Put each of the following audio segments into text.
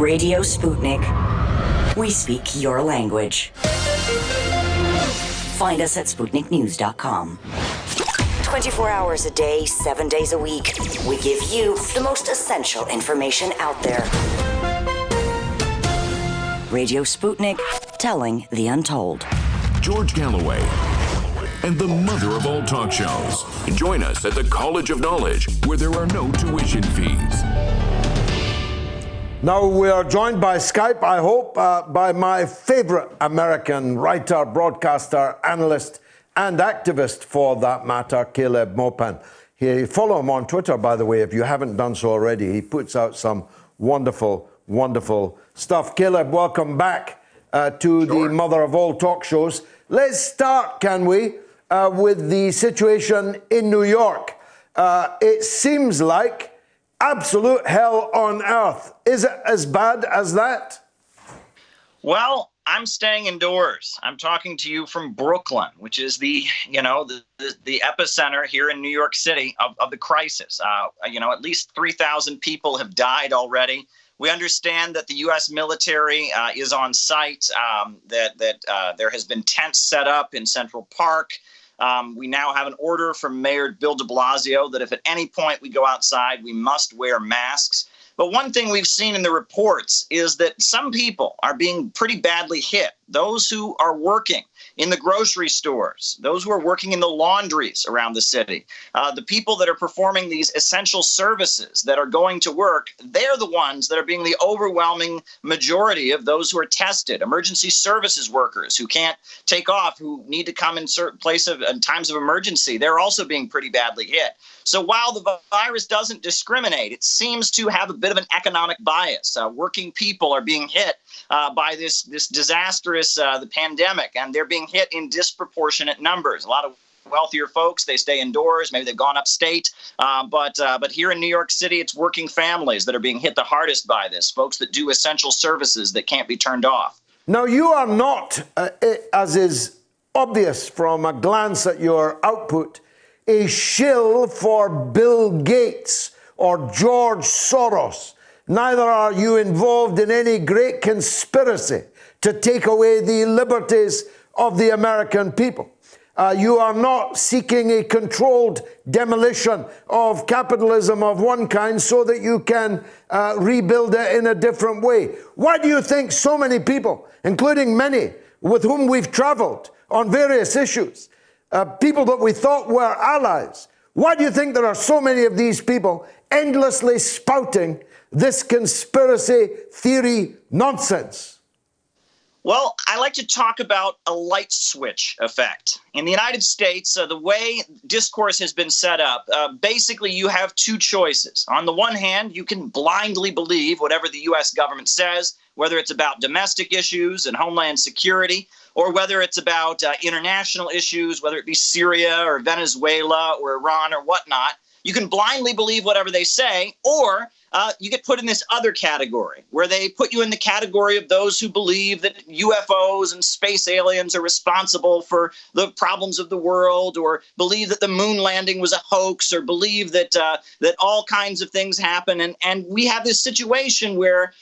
Radio Sputnik. We speak your language. Find us at SputnikNews.com. 24 hours a day, 7 days a week. We give you the most essential information out there. Radio Sputnik, telling the untold. George Galloway and the mother of all talk shows. Join us at the College of Knowledge, where there are no tuition fees. Now we are joined by Skype, I hope, by my favorite American writer, broadcaster, analyst, and activist for that matter, Caleb Maupin. Follow him on Twitter, by the way, if you haven't done so already. He puts out some wonderful, wonderful stuff. Caleb, welcome back to the mother of all talk shows. Let's start, can we, with the situation in New York. It seems like absolute hell on earth. Is it as bad as that? Well, I'm staying indoors. I'm talking to you from Brooklyn, which is the epicenter here in New York City of the crisis. At least 3,000 people have died already. We understand that the U.S. military is on site, that there has been tents set up in Central Park. We now have an order from Mayor Bill de Blasio that if at any point we go outside, we must wear masks. But one thing we've seen in the reports is that some people are being pretty badly hit. Those who are working in the grocery stores, those who are working in the laundries around the city, the people that are performing these essential services that are going to work, they're the ones that are being the overwhelming majority of those who are tested. Emergency services workers who can't take off, who need to come in certain in times of emergency, they're also being pretty badly hit. So while the virus doesn't discriminate, it seems to have a bit of an economic bias. Working people are being hit by this disastrous the pandemic, and they're being hit in disproportionate numbers. A lot of wealthier folks, they stay indoors. Maybe they've gone upstate. But here in New York City, it's working families that are being hit the hardest by this, folks that do essential services that can't be turned off. Now, you are not, as is obvious from a glance at your output, a shill for Bill Gates or George Soros. Neither are you involved in any great conspiracy to take away the liberties of the American people. You are not seeking a controlled demolition of capitalism of one kind so that you can rebuild it in a different way. Why do you think so many people, including many with whom we've traveled on various issues, people that we thought were allies, why do you think there are so many of these people endlessly spouting this conspiracy theory nonsense? Well, I like to talk about a light switch effect. In the United States, the way discourse has been set up, basically you have two choices. On the one hand, you can blindly believe whatever the U.S. government says, whether it's about domestic issues and homeland security, or whether it's about international issues, whether it be Syria or Venezuela or Iran or whatnot. You can blindly believe whatever they say, or you get put in this other category where they put you in the category of those who believe that UFOs and space aliens are responsible for the problems of the world, or believe that the moon landing was a hoax, or believe that that all kinds of things happen. And we have this situation where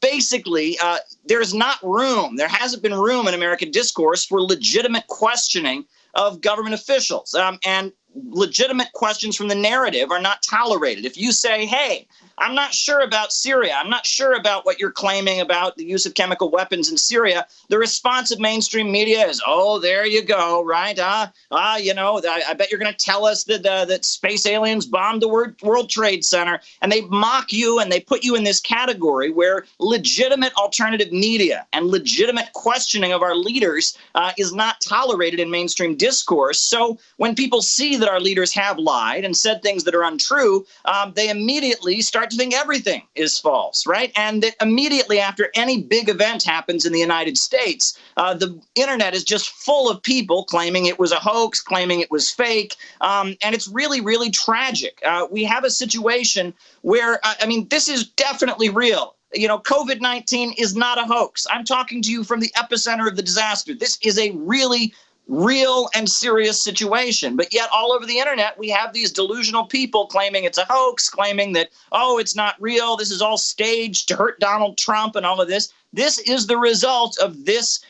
basically there's not room. There hasn't been room in American discourse for legitimate questioning of government officials. And legitimate questions from the narrative are not tolerated. If you say, hey, I'm not sure about Syria, I'm not sure about what you're claiming about the use of chemical weapons in Syria, the response of mainstream media is, oh, there you go, right? I bet you're going to tell us that space aliens bombed the World Trade Center. And they mock you and they put you in this category where legitimate alternative media and legitimate questioning of our leaders is not tolerated in mainstream discourse. So when people see that our leaders have lied and said things that are untrue, they immediately start to think everything is false, right? And that immediately after any big event happens in the United States, the internet is just full of people claiming it was a hoax, claiming it was fake, and it's really, really tragic. We have a situation where, this is definitely real. COVID-19 is not a hoax. I'm talking to you from the epicenter of the disaster. This is a really real and serious situation. But yet all over the internet, we have these delusional people claiming it's a hoax, claiming that, oh, it's not real. This is all staged to hurt Donald Trump and all of this. This is the result of this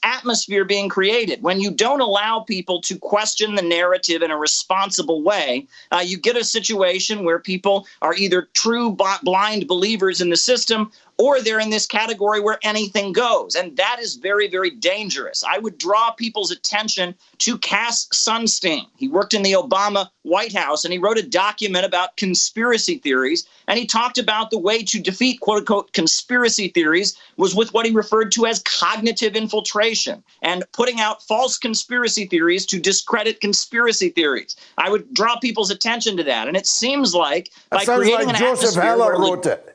atmosphere being created. When you don't allow people to question the narrative in a responsible way, you get a situation where people are either true blind believers in the system, or they're in this category where anything goes. And that is very, very dangerous. I would draw people's attention to Cass Sunstein. He worked in the Obama White House, and he wrote a document about conspiracy theories. And he talked about the way to defeat, quote unquote, conspiracy theories was with what he referred to as cognitive infiltration and putting out false conspiracy theories to discredit conspiracy theories. I would draw people's attention to that. And it seems like by creating an atmosphere Joseph Heller wrote it.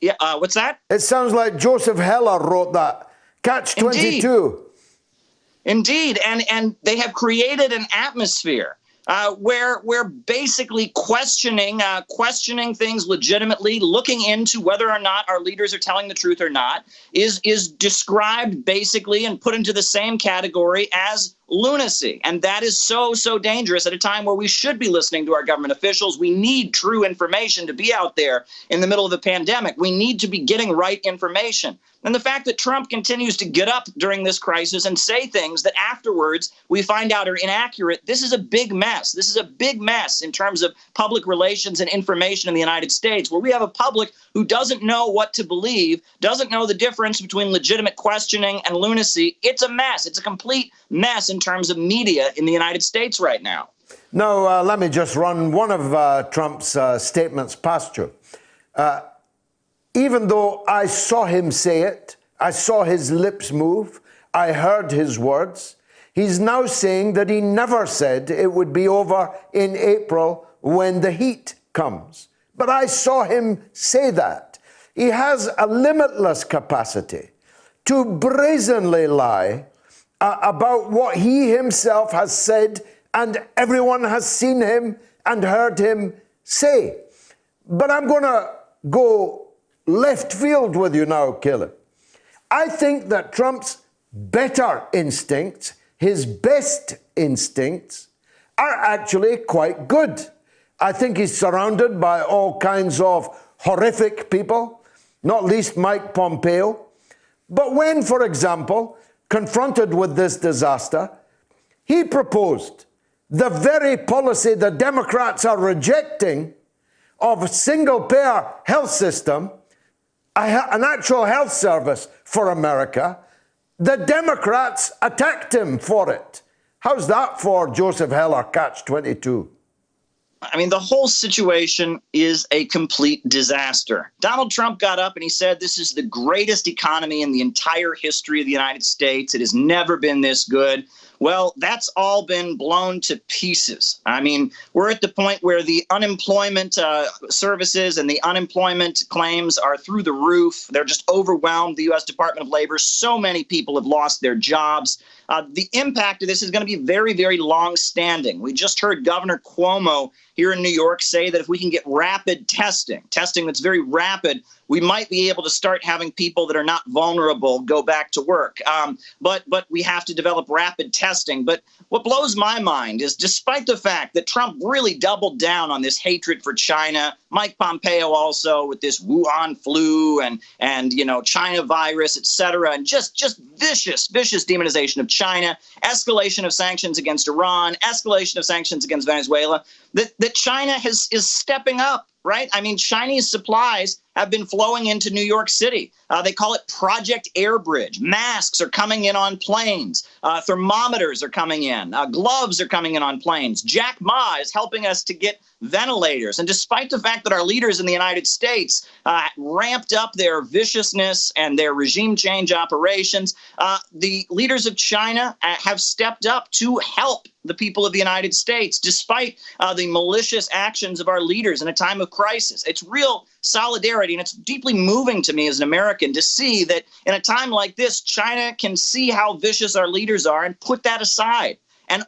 Yeah, what's that? It sounds like Joseph Heller wrote that. Catch 22. Indeed. And they have created an atmosphere where basically questioning things legitimately, looking into whether or not our leaders are telling the truth or not, is described basically and put into the same category as lunacy. And that is so, so dangerous at a time where we should be listening to our government officials. We need true information to be out there in the middle of the pandemic. We need to be getting right information. And the fact that Trump continues to get up during this crisis and say things that afterwards we find out are inaccurate, this is a big mess. This is a big mess in terms of public relations and information in the United States, where we have a public who doesn't know what to believe, doesn't know the difference between legitimate questioning and lunacy. It's a mess. It's a complete mess in terms of media in the United States right now. Now, let me just run one of Trump's statements past you. Even though I saw him say it, I saw his lips move, I heard his words, he's now saying that he never said it would be over in April when the heat comes. But I saw him say that. He has a limitless capacity to brazenly lie about what he himself has said and everyone has seen him and heard him say. But I'm going to go left field with you now, Caleb. I think that Trump's better instincts, his best instincts, are actually quite good. I think he's surrounded by all kinds of horrific people, not least Mike Pompeo. But when, for example, confronted with this disaster, he proposed the very policy the Democrats are rejecting of a single-payer health system, an actual health service for America. The Democrats attacked him for it. How's that for Joseph Heller, catch 22? I mean, the whole situation is a complete disaster. Donald Trump got up and he said this is the greatest economy in the entire history of the United States. It has never been this good. Well, that's all been blown to pieces. I mean, we're at the point where the unemployment services and the unemployment claims are through the roof. They're just overwhelmed, the U.S. Department of Labor. So many people have lost their jobs. The impact of this is going to be very, very long-standing. We just heard Governor Cuomo here in New York say that if we can get rapid testing that's very rapid, we might be able to start having people that are not vulnerable go back to work. But we have to develop rapid testing. But what blows my mind is, despite the fact that Trump really doubled down on this hatred for China, Mike Pompeo also with this Wuhan flu and China virus, et cetera, and just vicious demonization of China, escalation of sanctions against Iran, escalation of sanctions against Venezuela, that China is stepping up. Right? I mean, Chinese supplies have been flowing into New York City. They call it Project Airbridge. Masks are coming in on planes. Thermometers are coming in. Gloves are coming in on planes. Jack Ma is helping us to get ventilators. And despite the fact that our leaders in the United States ramped up their viciousness and their regime change operations, the leaders of China have stepped up to help the people of the United States, despite the malicious actions of our leaders in a time of crisis. It's real solidarity, and it's deeply moving to me as an American to see that in a time like this, China can see how vicious our leaders are and put that aside. And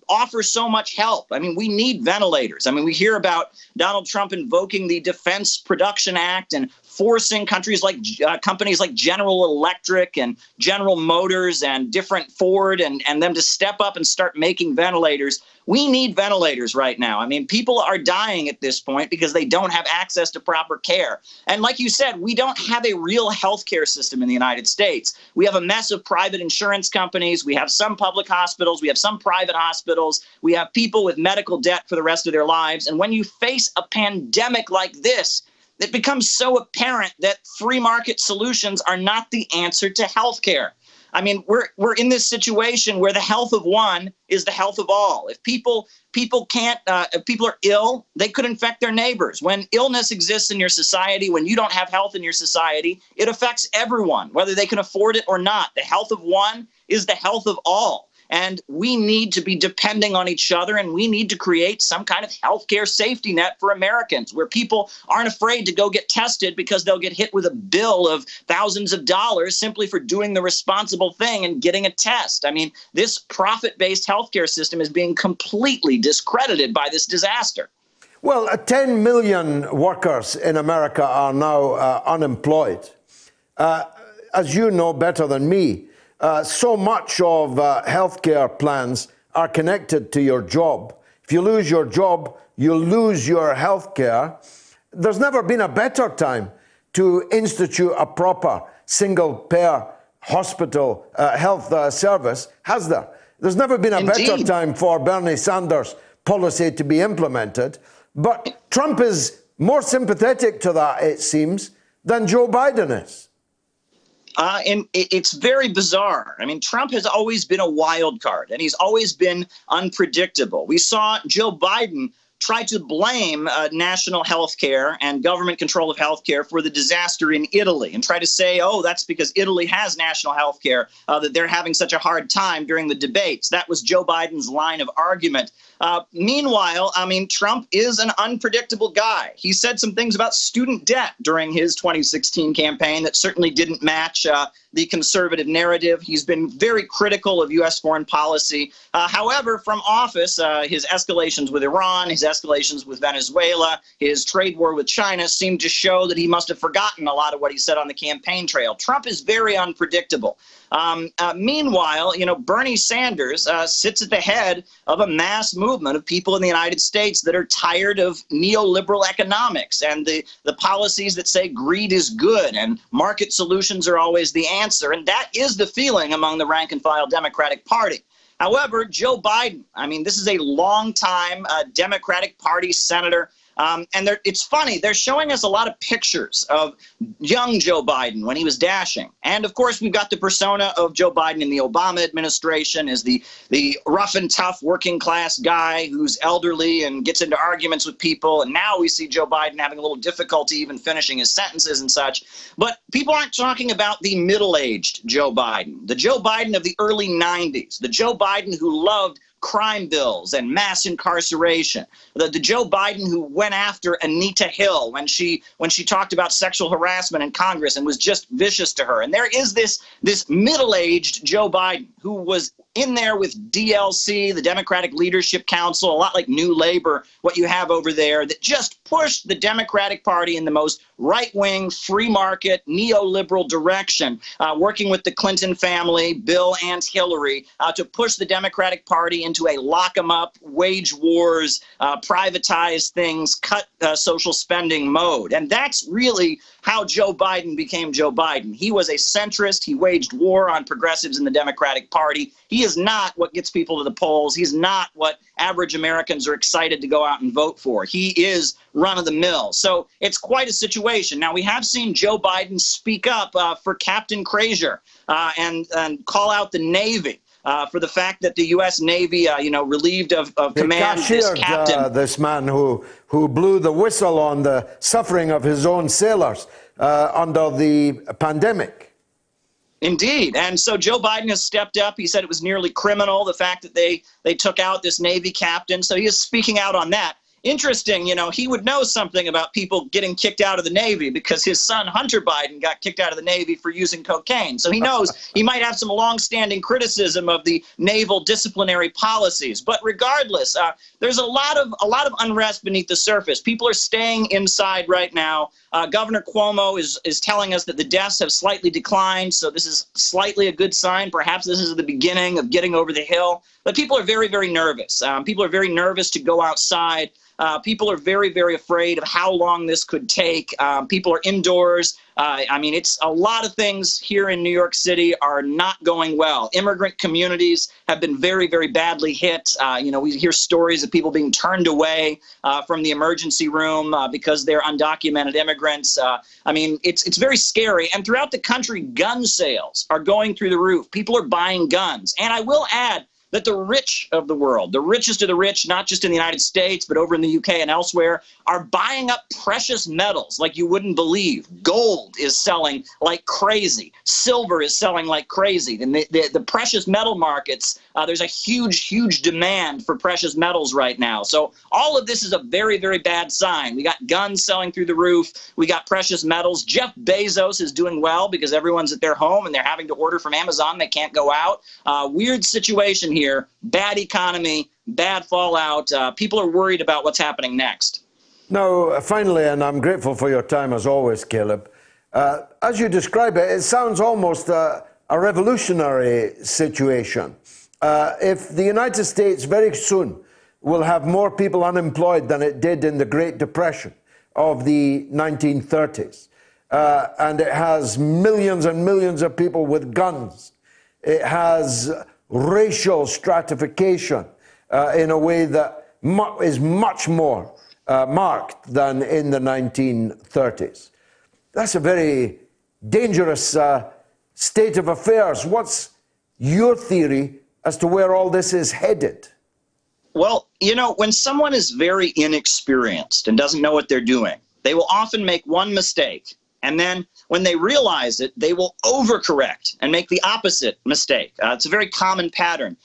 offer so much help. I mean, we need ventilators. I mean, we hear about Donald Trump invoking the Defense Production Act and forcing companies like General Electric and General Motors and different Ford and them to step up and start making ventilators. We need ventilators right now. I mean, people are dying at this point because they don't have access to proper care. And like you said, we don't have a real healthcare system in the United States. We have a mess of private insurance companies. We have some public hospitals. We have some private hospitals. We have people with medical debt for the rest of their lives. And when you face a pandemic like this, it becomes so apparent that free market solutions are not the answer to healthcare. I mean, we're in this situation where the health of one is the health of all. If people are ill, they could infect their neighbors. When illness exists in your society, when you don't have health in your society, it affects everyone, whether they can afford it or not. The health of one is the health of all. And we need to be depending on each other, and we need to create some kind of healthcare safety net for Americans where people aren't afraid to go get tested because they'll get hit with a bill of thousands of dollars simply for doing the responsible thing and getting a test. I mean, this profit-based healthcare system is being completely discredited by this disaster. Well, 10 million workers in America are now unemployed. As you know better than me, so much of healthcare plans are connected to your job. If you lose your job, you lose your healthcare. There's never been a better time to institute a proper single-payer hospital health service, has there? There's never been a better time for Bernie Sanders' policy to be implemented. But Trump is more sympathetic to that, it seems, than Joe Biden is. And it's very bizarre. I mean, Trump has always been a wild card, and he's always been unpredictable. We saw Joe Biden try to blame national health care and government control of health care for the disaster in Italy and try to say, oh, that's because Italy has national health care, that they're having such a hard time during the debates. That was Joe Biden's line of argument. Meanwhile, I mean, Trump is an unpredictable guy. He said some things about student debt during his 2016 campaign that certainly didn't match the conservative narrative. He's been very critical of U.S. foreign policy. However, from office, his escalations with Iran, his escalations with Venezuela, his trade war with China seem to show that he must have forgotten a lot of what he said on the campaign trail. Trump is very unpredictable. Meanwhile, you know, Bernie Sanders sits at the head of a mass movement of people in the United States that are tired of neoliberal economics and the policies that say greed is good and market solutions are always the answer. And that is the feeling among the rank and file Democratic Party. However, Joe Biden, I mean, this is a longtime Democratic Party senator. And it's funny, they're showing us a lot of pictures of young Joe Biden when he was dashing. And of course, we've got the persona of Joe Biden in the Obama administration as the rough and tough working class guy who's elderly and gets into arguments with people. And now we see Joe Biden having a little difficulty even finishing his sentences and such. But people aren't talking about the middle-aged Joe Biden, the Joe Biden of the early 90s, the Joe Biden who loved crime bills and mass incarceration, the Joe Biden who went after Anita Hill when she talked about sexual harassment in Congress and was just vicious to her. And there is this middle-aged Joe Biden who was in there with DLC, the Democratic Leadership Council, a lot like New Labor, what you have over there, that just pushed the Democratic Party in the most right-wing, free market, neoliberal direction, working with the Clinton family, Bill and Hillary, to push the Democratic Party into a lock-em-up, wage wars, privatize things, cut social spending mode. And that's really how Joe Biden became Joe Biden. He was a centrist. He waged war on progressives in the Democratic Party. He is not what gets people to the polls. He's not what average Americans are excited to go out and vote for. He is run-of-the-mill. So it's quite a situation. Now, we have seen Joe Biden speak up for Captain Frazier and call out the Navy. For the fact that the U.S. Navy, relieved of command this captain. This man who blew the whistle on the suffering of his own sailors under the pandemic. Indeed. And so Joe Biden has stepped up. He said it was nearly criminal, the fact that they took out this Navy captain. So he is speaking out on that. interesting, he would know something about people getting kicked out of the Navy because his son, Hunter Biden, got kicked out of the Navy for using cocaine. So he knows he might have some longstanding criticism of the naval disciplinary policies. But regardless, there's a lot of unrest beneath the surface. People are staying inside right now. Governor Cuomo is telling us that the deaths have slightly declined, so this is slightly a good sign. Perhaps this is the beginning of getting over the hill. But people are very, very nervous. People are very nervous to go outside. People are very, very afraid of how long this could take. People are indoors. It's a lot of things here in New York City are not going well. Immigrant communities have been very, very badly hit. We hear stories of people being turned away from the emergency room because they're undocumented immigrants. It's very scary. And throughout the country, gun sales are going through the roof. People are buying guns. And I will add that the rich of the world, the richest of the rich, not just in the United States, but over in the UK and elsewhere, are buying up precious metals like you wouldn't believe. Gold is selling like crazy. Silver is selling like crazy. And the precious metal markets, there's a huge, huge demand for precious metals right now. So all of this is a very, very bad sign. We got guns selling through the roof. We got precious metals. Jeff Bezos is doing well because everyone's at their home and they're having to order from Amazon. They can't go out. Weird situation here, bad economy, bad fallout. People are worried about what's happening next. Now, finally, and I'm grateful for your time as always, Caleb, as you describe it, it sounds almost a revolutionary situation. If the United States very soon will have more people unemployed than it did in the Great Depression of the 1930s, and it has millions and millions of people with guns, it has racial stratification in a way that is much more marked than in the 1930s. That's a very dangerous state of affairs. What's your theory as to where all this is headed? Well, when someone is very inexperienced and doesn't know what they're doing, they will often make one mistake. And then when they realize it, they will overcorrect and make the opposite mistake. It's a very common pattern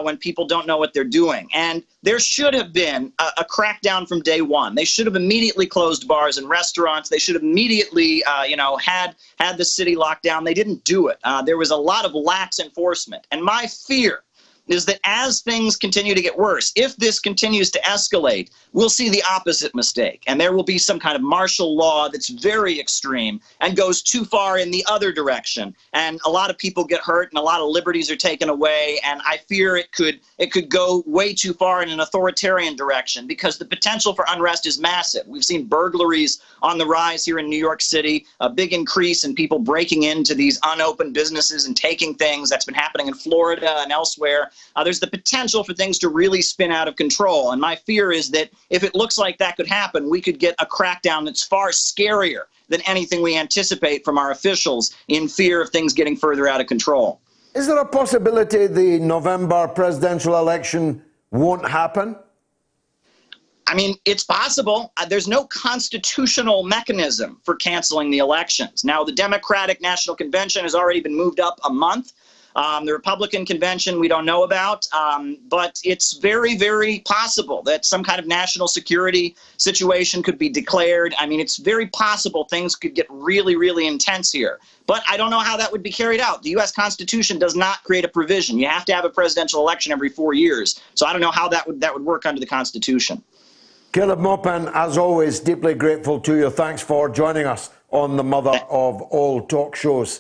when people don't know what they're doing. And there should have been a crackdown from day one. They should have immediately closed bars and restaurants. They should have immediately, had the city locked down. They didn't do it. There was a lot of lax enforcement. And my fear is that as things continue to get worse, if this continues to escalate, we'll see the opposite mistake. And there will be some kind of martial law that's very extreme and goes too far in the other direction. And a lot of people get hurt and a lot of liberties are taken away. And I fear it could go way too far in an authoritarian direction because the potential for unrest is massive. We've seen burglaries on the rise here in New York City, a big increase in people breaking into these unopened businesses and taking things. That's been happening in Florida and elsewhere. There's the potential for things to really spin out of control. And my fear is that if it looks like that could happen, we could get a crackdown that's far scarier than anything we anticipate from our officials in fear of things getting further out of control. Is there a possibility the November presidential election won't happen? It's possible. There's no constitutional mechanism for canceling the elections. Now, the Democratic National Convention has already been moved up a month. The Republican convention we don't know about, but it's very, very possible that some kind of national security situation could be declared. It's very possible things could get really, really intense here. But I don't know how that would be carried out. The U.S. Constitution does not create a provision. You have to have a presidential election every 4 years. So I don't know how that would work under the Constitution. Caleb Maupin, as always, deeply grateful to you. Thanks for joining us on the mother of all talk shows.